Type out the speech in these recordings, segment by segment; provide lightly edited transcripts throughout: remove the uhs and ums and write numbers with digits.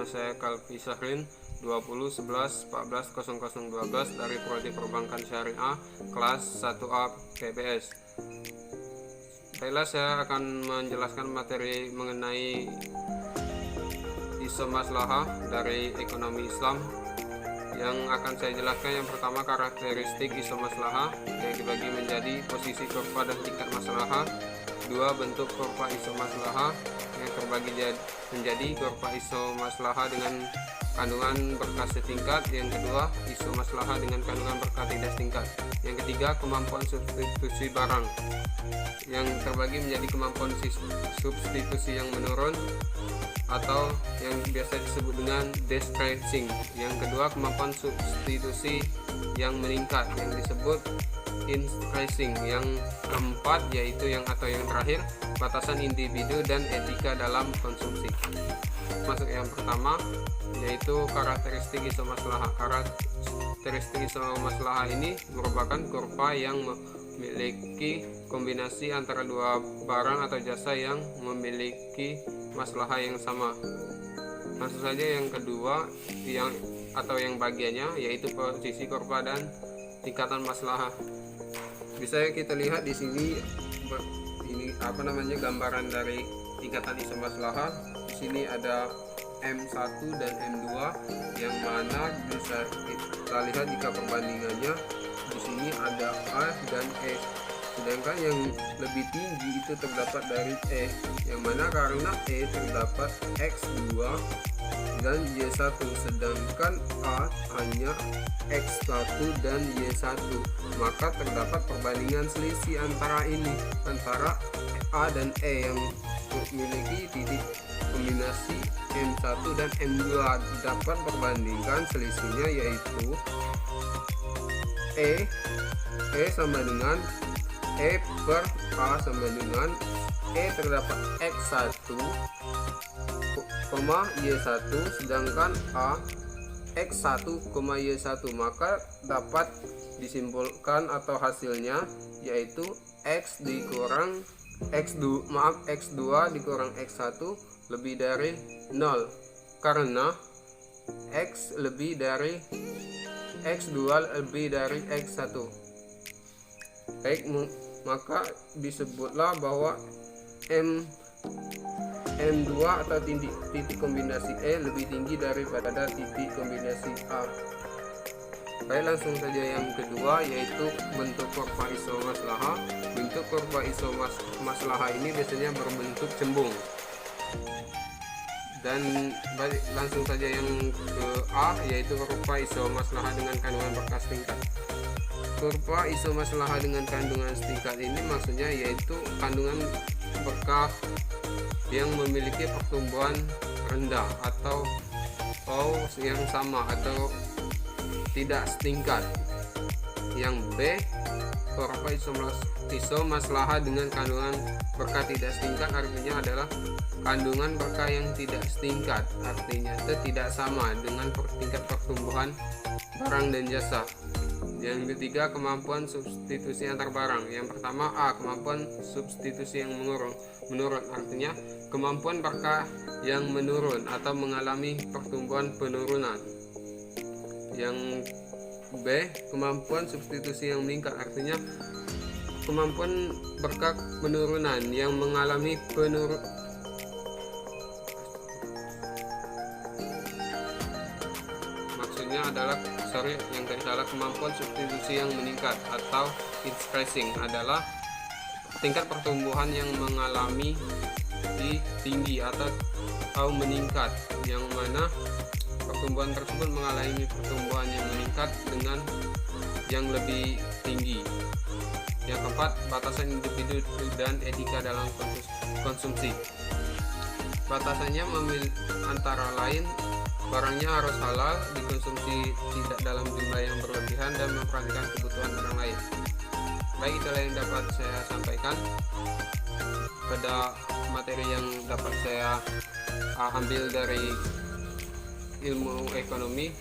Nama saya Kalvi Syahrin, 20 11 14 0012 dari Prodi Perbankan Syariah kelas 1A PBS. Baiklah, saya akan menjelaskan materi mengenai isu maslahah dari ekonomi Islam. Yang akan saya jelaskan yang pertama karakteristik isu maslahah yang dibagi menjadi posisi kurva dan tingkat maslahah. Dua, bentuk kurva isu maslahah yang terbagi menjadi kurva isu maslahah dengan kandungan berkah setingkat. Yang kedua, isu maslahah dengan kandungan berkah tidak setingkat. Yang ketiga, kemampuan substitusi barang yang terbagi menjadi kemampuan substitusi yang menurun atau yang biasa disebut dengan decreasing. Yang kedua, kemampuan substitusi yang meningkat yang disebut increasing. Yang keempat yaitu yang terakhir, batasan individu dan etika dalam konsumsi. Masuk yang pertama yaitu karakteristik isu maslahah. Karakteristik isu maslahah ini merupakan kurva yang memiliki kombinasi antara dua barang atau jasa yang memiliki maslahah yang sama. Langsung saja yang kedua yang bagiannya yaitu posisi kurva dan tingkatan maslahah. Bisa kita lihat di sini ini gambaran dari tingkatan isu maslahah. Di sini ada M1 dan M2 yang mana bisa kita lihat jika perbandingannya di sini ada A dan E, sedangkan yang lebih tinggi itu terdapat dari E, yang mana karena E terdapat X2 dan Y1, sedangkan A hanya X1 dan Y1, maka terdapat perbandingan selisih antara A dan E yang memiliki titik kombinasi M1 dan M2. Dapat perbandingkan selisihnya yaitu E sama dengan E per A sama dengan E terdapat X1, Y1, sedangkan A X1, Y1, maka dapat disimpulkan atau hasilnya yaitu X2 dikurang X1 lebih dari 0 karena X2 lebih dari X1. Baik, maka disebutlah bahwa M2 atau titik kombinasi E lebih tinggi daripada titik kombinasi A. Baik, langsung saja yang kedua yaitu bentuk kurva isu maslahah. Bentuk kurva isu maslahah ini biasanya berbentuk cembung. Dan langsung saja yang ke A yaitu kurva isu maslahah dengan kandungan berkah setingkat. Kurva isu maslahah dengan kandungan setingkat ini maksudnya yaitu kandungan berkah yang memiliki pertumbuhan rendah atau yang sama atau tidak setingkat. Yang B, kurva isu maslahah dengan kandungan berkah tidak setingkat artinya adalah kandungan berkah yang tidak setingkat, artinya itu tidak sama dengan tingkat pertumbuhan barang dan jasa. Yang ketiga, kemampuan substitusi antar barang. Yang pertama A, kemampuan substitusi yang menurun artinya kemampuan berkah yang menurun atau mengalami pertumbuhan penurunan. Yang B, kemampuan substitusi yang meningkat artinya kemampuan berkah penurunan yang mengalami kemampuan substitusi yang meningkat atau increasing adalah tingkat pertumbuhan yang mengalami tinggi atau meningkat, yang mana pertumbuhan tersebut mengalami pertumbuhan yang meningkat dengan yang lebih tinggi. Yang keempat, batasan individu dan etika dalam konsumsi. Batasannya antara lain barangnya harus halal, dikonsumsi tidak dalam jumlah yang berlebihan, dan memperhatikan kebutuhan orang lain. Baik, itulah yang dapat saya sampaikan pada materi yang dapat saya ambil dari ilmu ekonomi.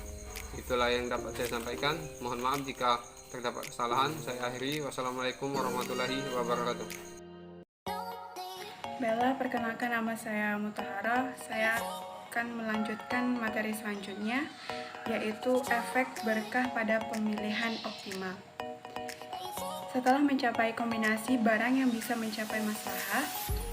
Itulah yang dapat saya sampaikan. Mohon maaf jika terdapat kesalahan. Saya akhiri. Wassalamualaikum warahmatullahi wabarakatuh. Bella, perkenalkan nama saya Mutahara. Saya akan melanjutkan materi selanjutnya, yaitu efek berkah pada pemilihan optimal. Setelah mencapai kombinasi barang yang bisa mencapai maslahah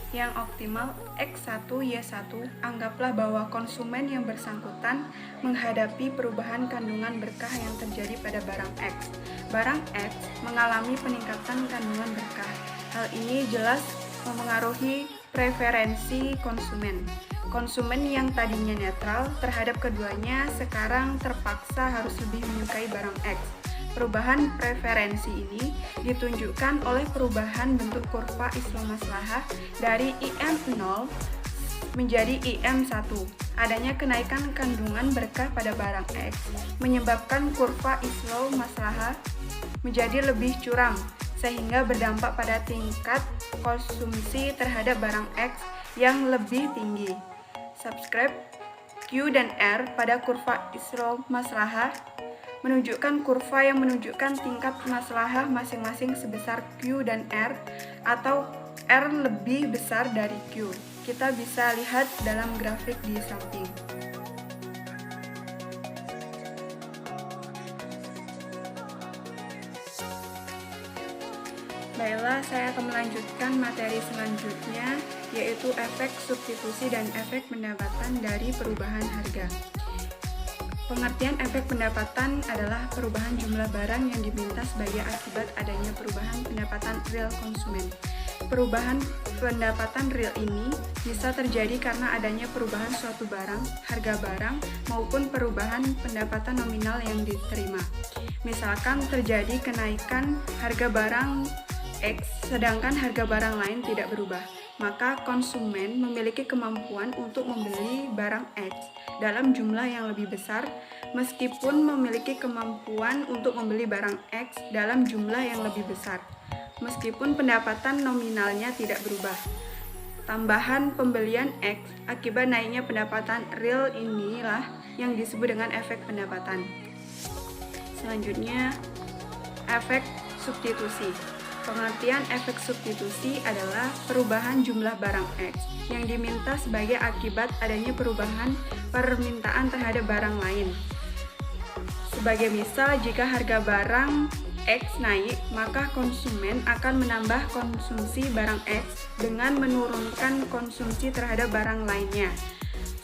yang optimal X1, Y1, anggaplah bahwa konsumen yang bersangkutan menghadapi perubahan kandungan berkah yang terjadi pada barang X. Barang X mengalami peningkatan kandungan berkah. Hal ini jelas memengaruhi preferensi konsumen. Konsumen yang tadinya netral terhadap keduanya sekarang terpaksa harus lebih menyukai barang X. Perubahan preferensi ini ditunjukkan oleh perubahan bentuk kurva Islow maslahah dari IM0 menjadi IM1. Adanya kenaikan kandungan berkah pada barang X menyebabkan kurva Islow maslahah menjadi lebih curam, sehingga berdampak pada tingkat konsumsi terhadap barang X yang lebih tinggi. Subscribe Q dan R pada kurva Islow maslahah menunjukkan kurva yang menunjukkan tingkat maslahah masing-masing sebesar Q dan R, atau R lebih besar dari Q. Kita bisa lihat dalam grafik di samping. Baiklah, saya akan melanjutkan materi selanjutnya, yaitu efek substitusi dan efek pendapatan dari perubahan harga. Pengertian efek pendapatan adalah perubahan jumlah barang yang diminta sebagai akibat adanya perubahan pendapatan real konsumen. Perubahan pendapatan real ini bisa terjadi karena adanya perubahan suatu barang, harga barang, maupun perubahan pendapatan nominal yang diterima. Misalkan terjadi kenaikan harga barang X, sedangkan harga barang lain tidak berubah, maka konsumen memiliki kemampuan untuk membeli barang X dalam jumlah yang lebih besar, meskipun memiliki kemampuan untuk membeli barang X dalam jumlah yang lebih besar, meskipun pendapatan nominalnya tidak berubah. Tambahan pembelian X akibat naiknya pendapatan real inilah yang disebut dengan efek pendapatan. Selanjutnya, efek substitusi. Pengertian efek substitusi adalah perubahan jumlah barang X yang diminta sebagai akibat adanya perubahan permintaan terhadap barang lain. Sebagai misal, jika harga barang X naik, maka konsumen akan menambah konsumsi barang X dengan menurunkan konsumsi terhadap barang lainnya.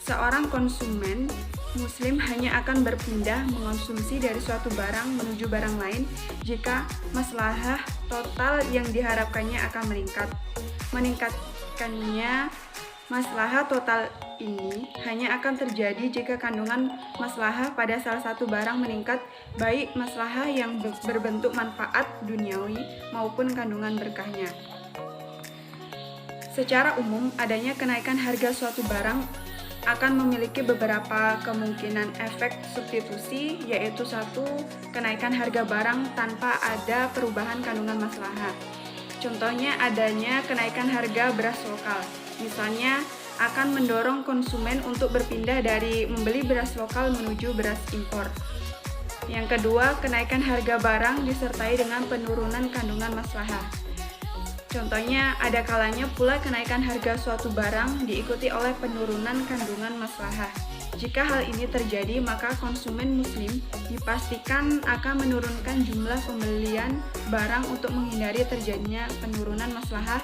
Seorang konsumen Muslim hanya akan berpindah mengonsumsi dari suatu barang menuju barang lain jika maslahah total yang diharapkannya akan meningkat. Meningkatkannya maslahah total ini hanya akan terjadi jika kandungan maslahah pada salah satu barang meningkat, baik maslahah yang berbentuk manfaat duniawi maupun kandungan berkahnya. Secara umum, adanya kenaikan harga suatu barang akan memiliki beberapa kemungkinan efek substitusi, yaitu 1. Kenaikan harga barang tanpa ada perubahan kandungan maslahah. Contohnya adanya kenaikan harga beras lokal. Misalnya akan mendorong konsumen untuk berpindah dari membeli beras lokal menuju beras impor. Yang kedua, kenaikan harga barang disertai dengan penurunan kandungan maslahah. Contohnya, ada kalanya pula kenaikan harga suatu barang diikuti oleh penurunan kandungan maslahah. Jika hal ini terjadi, maka konsumen Muslim dipastikan akan menurunkan jumlah pembelian barang untuk menghindari terjadinya penurunan maslahah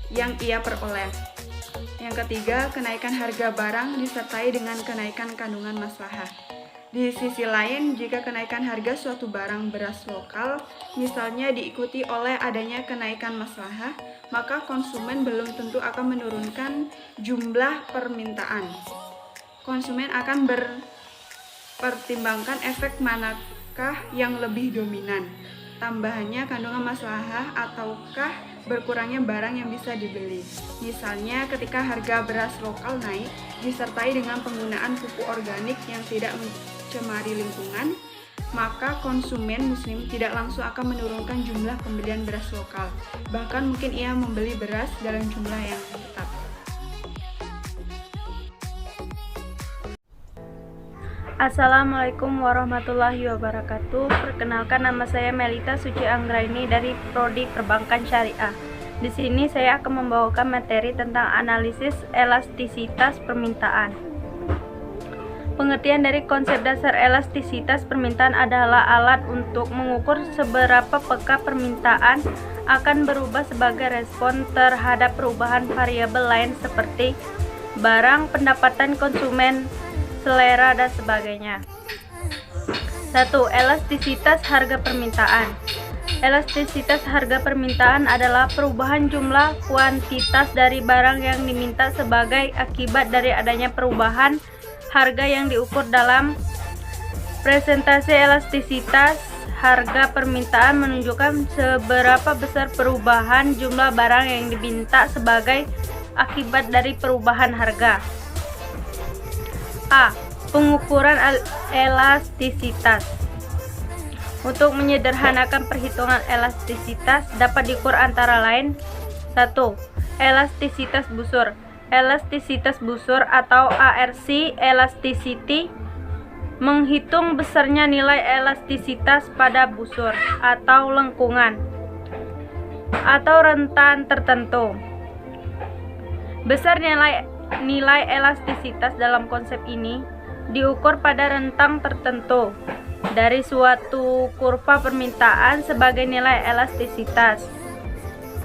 yang ia peroleh. Yang ketiga, kenaikan harga barang disertai dengan kenaikan kandungan maslahah. Di sisi lain, jika kenaikan harga suatu barang beras lokal misalnya diikuti oleh adanya kenaikan maslahah, maka konsumen belum tentu akan menurunkan jumlah permintaan. Konsumen akan berpertimbangkan efek manakah yang lebih dominan, tambahannya kandungan maslahah ataukah berkurangnya barang yang bisa dibeli. Misalnya ketika harga beras lokal naik disertai dengan penggunaan pupuk organik yang tidak mencemari lingkungan, maka konsumen Muslim tidak langsung akan menurunkan jumlah pembelian beras lokal. Bahkan mungkin ia membeli beras dalam jumlah yang tetap. Assalamualaikum warahmatullahi wabarakatuh. Perkenalkan, nama saya Melita Suci Anggraini dari Prodi Perbankan Syariah. Di sini saya akan membawakan materi tentang analisis elastisitas permintaan. Pengertian dari konsep dasar elastisitas permintaan adalah alat untuk mengukur seberapa peka permintaan akan berubah sebagai respon terhadap perubahan variabel lain seperti barang, pendapatan konsumen, selera, dan sebagainya. 1. Elastisitas harga permintaan. Elastisitas harga permintaan adalah perubahan jumlah kuantitas dari barang yang diminta sebagai akibat dari adanya perubahan harga yang diukur dalam presentasi. Elastisitas harga permintaan menunjukkan seberapa besar perubahan jumlah barang yang diminta sebagai akibat dari perubahan harga. A. Pengukuran elastisitas. Untuk menyederhanakan perhitungan elastisitas dapat diukur antara lain: 1. Elastisitas busur. Elastisitas busur atau ARC elasticity menghitung besarnya nilai elastisitas pada busur atau lengkungan atau rentan tertentu. Besar nilai elastisitas dalam konsep ini diukur pada rentang tertentu dari suatu kurva permintaan sebagai nilai elastisitas.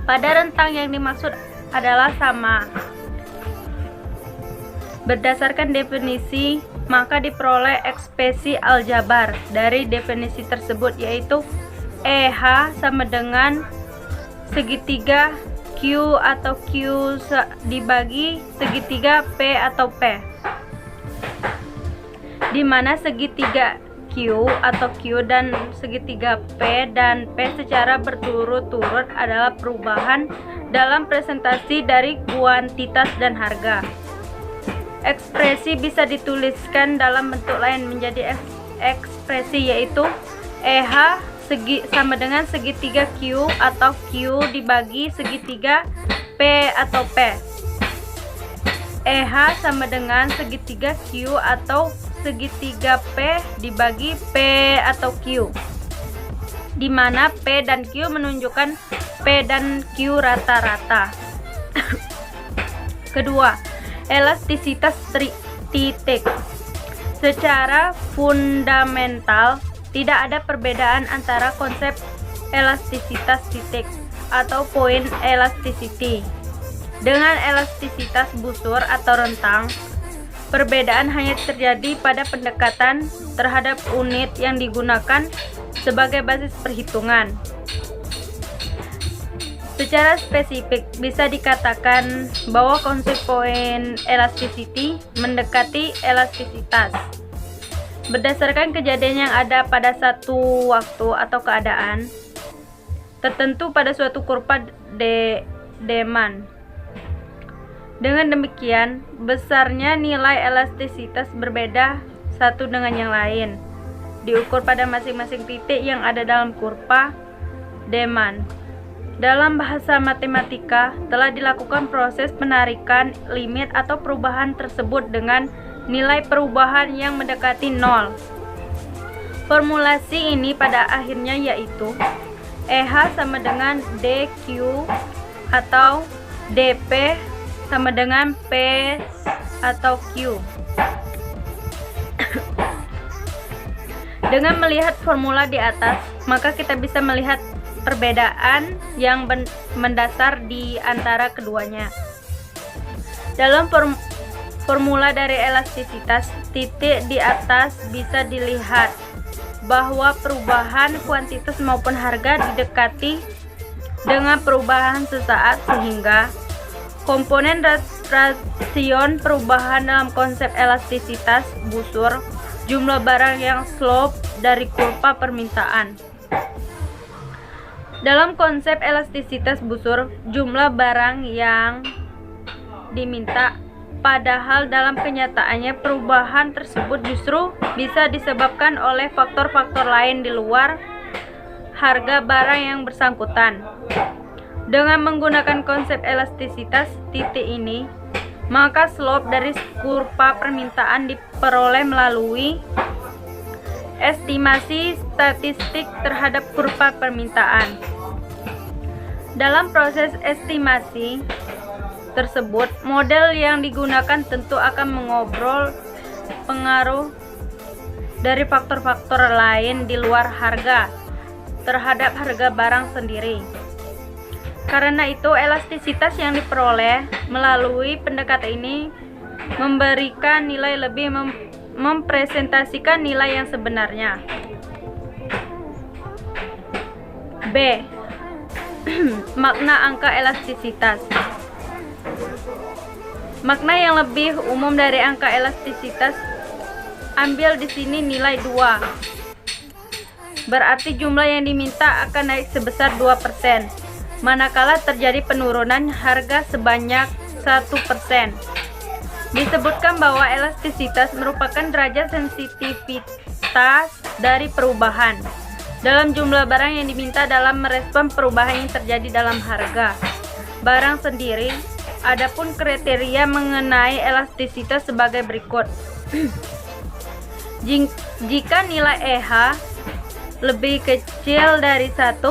Pada rentang yang dimaksud adalah sama. Berdasarkan definisi, maka diperoleh ekspresi aljabar dari definisi tersebut, yaitu EH sama dengan segitiga Q atau Q dibagi segitiga P atau P, di mana segitiga Q atau Q dan segitiga P dan P secara berturut-turut adalah perubahan dalam presentasi dari kuantitas dan harga. Ekspresi bisa dituliskan dalam bentuk lain menjadi ekspresi, yaitu EH sama dengan segitiga Q atau Q dibagi segitiga P atau P. EH sama dengan segitiga Q atau segitiga P dibagi P atau Q, di mana P dan Q menunjukkan P dan Q rata-rata. Kedua, elastisitas titik. Secara fundamental, tidak ada perbedaan antara konsep elastisitas titik atau point elasticity dengan elastisitas busur atau rentang. Perbedaan hanya terjadi pada pendekatan terhadap unit yang digunakan sebagai basis perhitungan. Secara spesifik, bisa dikatakan bahwa konsep point elasticity mendekati elastisitas berdasarkan kejadian yang ada pada satu waktu atau keadaan tertentu pada suatu kurva demand. Dengan demikian, besarnya nilai elastisitas berbeda satu dengan yang lain, diukur pada masing-masing titik yang ada dalam kurva demand. Dalam bahasa matematika, telah dilakukan proses penarikan limit atau perubahan tersebut dengan nilai perubahan yang mendekati 0. Formulasi ini pada akhirnya yaitu EH sama dengan DQ atau DP sama dengan P atau Q. Dengan melihat formula di atas, maka kita bisa melihat perbedaan yang mendasar di antara keduanya. Dalam formula dari elastisitas, titik di atas bisa dilihat bahwa perubahan kuantitas maupun harga didekati dengan perubahan sesaat, sehingga komponen rasion perubahan dalam konsep elastisitas busur jumlah barang yang slope dari kurva permintaan. Dalam konsep elastisitas busur, jumlah barang yang diminta, padahal dalam kenyataannya perubahan tersebut justru bisa disebabkan oleh faktor-faktor lain di luar harga barang yang bersangkutan. Dengan menggunakan konsep elastisitas titik ini, maka slope dari kurva permintaan diperoleh melalui estimasi statistik terhadap kurva permintaan. Dalam proses estimasi tersebut, model yang digunakan tentu akan pengaruh dari faktor-faktor lain di luar harga terhadap harga barang sendiri. Karena itu, elastisitas yang diperoleh melalui pendekatan ini memberikan nilai lebih mempresentasikan nilai yang sebenarnya. B. Makna angka elastisitas. Makna yang lebih umum dari angka elastisitas ambil di sini nilai 2. Berarti jumlah yang diminta akan naik sebesar 2%, manakala terjadi penurunan harga sebanyak 1%. Disebutkan bahwa elastisitas merupakan derajat sensitivitas dari perubahan dalam jumlah barang yang diminta dalam merespon perubahan yang terjadi dalam harga barang sendiri. Adapun kriteria mengenai elastisitas sebagai berikut. Jika nilai EH lebih kecil dari 1,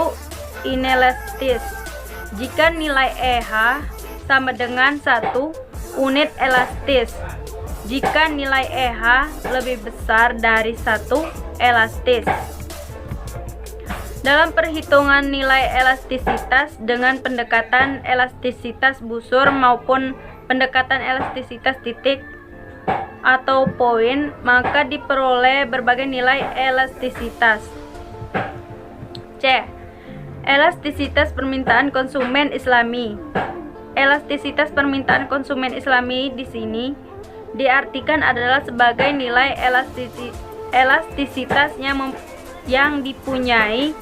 inelastis. Jika nilai EH sama dengan 1 unit elastis. Jika nilai EH lebih besar dari 1, elastis. Dalam perhitungan nilai elastisitas dengan pendekatan elastisitas busur maupun pendekatan elastisitas titik atau poin, maka diperoleh berbagai nilai elastisitas. C. Elastisitas permintaan konsumen Islami. Elastisitas permintaan konsumen Islami di sini diartikan adalah sebagai nilai elastisitas yang dipunyai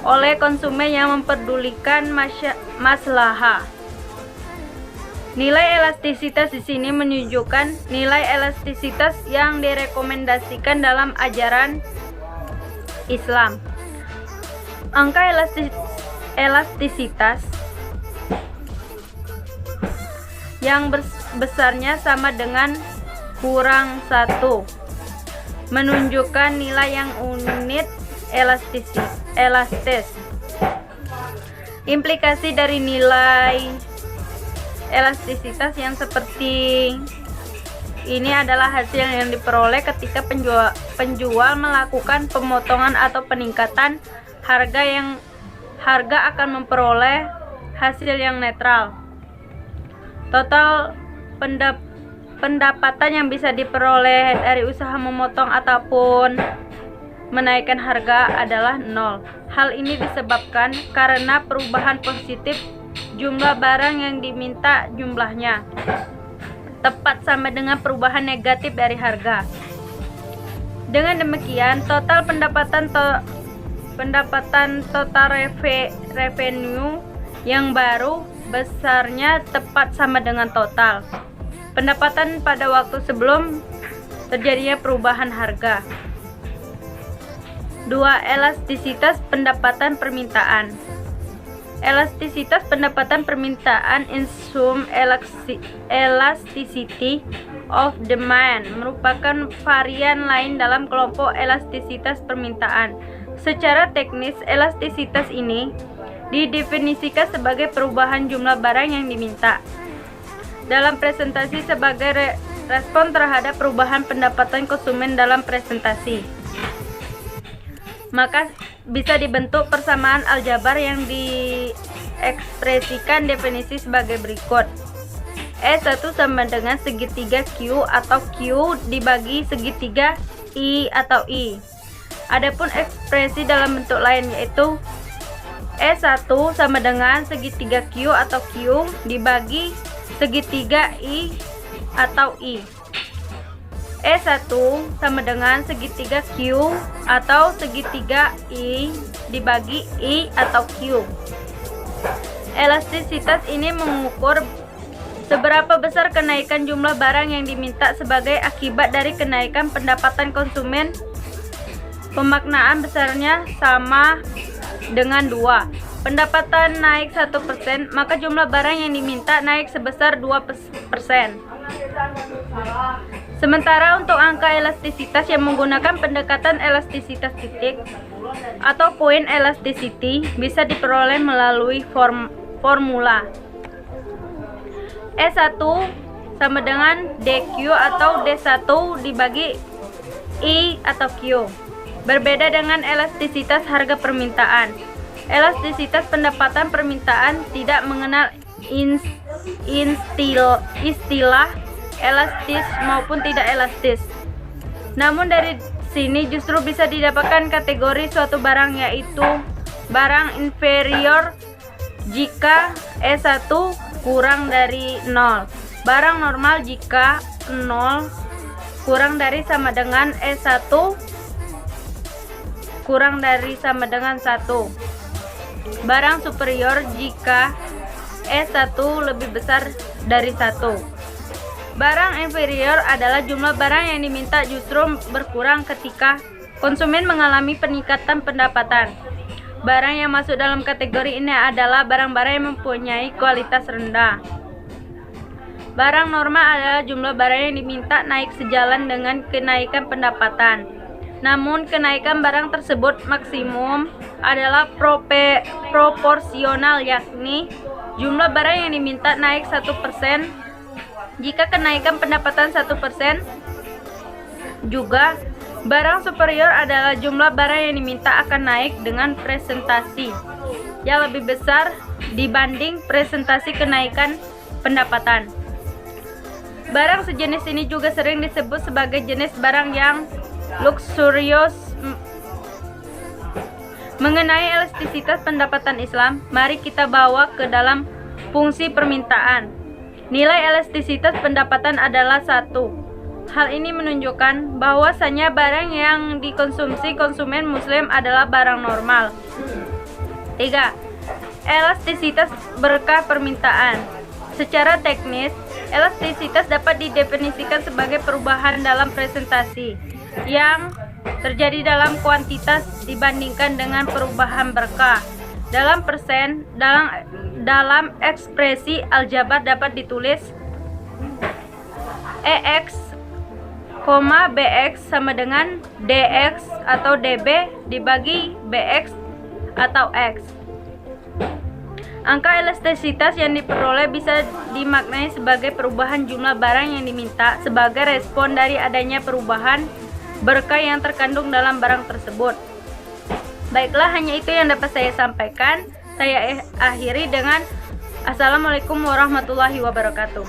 oleh konsumen yang memperdulikan maslahah. Nilai elastisitas di sini menunjukkan nilai elastisitas yang direkomendasikan dalam ajaran Islam. Angka elastisitas yang besarnya sama dengan kurang 1 menunjukkan nilai yang unit elastis. Implikasi dari nilai elastisitas yang seperti ini adalah hasil yang diperoleh ketika penjual melakukan pemotongan atau peningkatan harga akan memperoleh hasil yang netral. Total pendapatan yang bisa diperoleh dari usaha memotong ataupun menaikkan harga adalah 0. Hal ini disebabkan karena perubahan positif jumlah barang yang diminta jumlahnya tepat sama dengan perubahan negatif dari harga. Dengan demikian, total pendapatan total revenue yang baru besarnya tepat sama dengan total pendapatan pada waktu sebelum terjadinya perubahan harga. 2. Elastisitas pendapatan permintaan. Elastisitas pendapatan permintaan in sum elasticity of demand merupakan varian lain dalam kelompok elastisitas permintaan. Secara teknis, elastisitas ini didefinisikan sebagai perubahan jumlah barang yang diminta dalam presentasi sebagai respon terhadap perubahan pendapatan konsumen dalam presentasi. Maka bisa dibentuk persamaan aljabar yang diekspresikan definisi sebagai berikut. E1 sama dengan segitiga Q atau Q dibagi segitiga I atau I. Adapun ekspresi dalam bentuk lain yaitu E1 sama dengan segitiga Q atau Q dibagi segitiga I atau I. E1 sama dengan segitiga Q atau segitiga I dibagi I atau Q. Elastisitas ini mengukur seberapa besar kenaikan jumlah barang yang diminta sebagai akibat dari kenaikan pendapatan konsumen. Pemaknaan besarnya sama dengan 2. Pendapatan naik 1%, maka jumlah barang yang diminta naik sebesar 2%. Sementara untuk angka elastisitas yang menggunakan pendekatan elastisitas titik atau point elasticity bisa diperoleh melalui formula E1 sama dengan DQ atau D1 dibagi I atau Q. Berbeda dengan elastisitas harga permintaan. Elastisitas pendapatan permintaan tidak mengenal istilah elastis maupun tidak elastis. Namun dari sini justru bisa didapatkan kategori suatu barang, yaitu barang inferior jika E1 kurang dari 0. Barang normal jika 0 kurang dari sama dengan E1 kurang dari sama dengan 1. Barang superior jika E1 lebih besar dari 1. Barang inferior adalah jumlah barang yang diminta justru berkurang ketika konsumen mengalami peningkatan pendapatan. Barang yang masuk dalam kategori ini adalah barang-barang yang mempunyai kualitas rendah. Barang normal adalah jumlah barang yang diminta naik sejalan dengan kenaikan pendapatan. Namun kenaikan barang tersebut maksimum adalah proporsional, yakni jumlah barang yang diminta naik 1% jika kenaikan pendapatan 1%. Juga barang superior adalah jumlah barang yang diminta akan naik dengan presentasi yang lebih besar dibanding presentasi kenaikan pendapatan. Barang sejenis ini juga sering disebut sebagai jenis barang yang luxurious. Mengenai elastisitas pendapatan Islam, mari kita bawa ke dalam fungsi permintaan. Nilai elastisitas pendapatan adalah 1. Hal ini menunjukkan bahwasanya barang yang dikonsumsi konsumen muslim adalah barang normal. 3. Elastisitas berkah permintaan. Secara teknis, elastisitas dapat didefinisikan sebagai perubahan dalam presentasi yang terjadi dalam kuantitas dibandingkan dengan perubahan berkah. Dalam persen, dalam ekspresi aljabar dapat ditulis EX, BX sama dengan DX atau DB dibagi BX atau X. Angka elastisitas yang diperoleh bisa dimaknai sebagai perubahan jumlah barang yang diminta sebagai respon dari adanya perubahan berkah yang terkandung dalam barang tersebut. Baiklah, hanya itu yang dapat saya sampaikan. Saya akhiri dengan Assalamualaikum warahmatullahi wabarakatuh.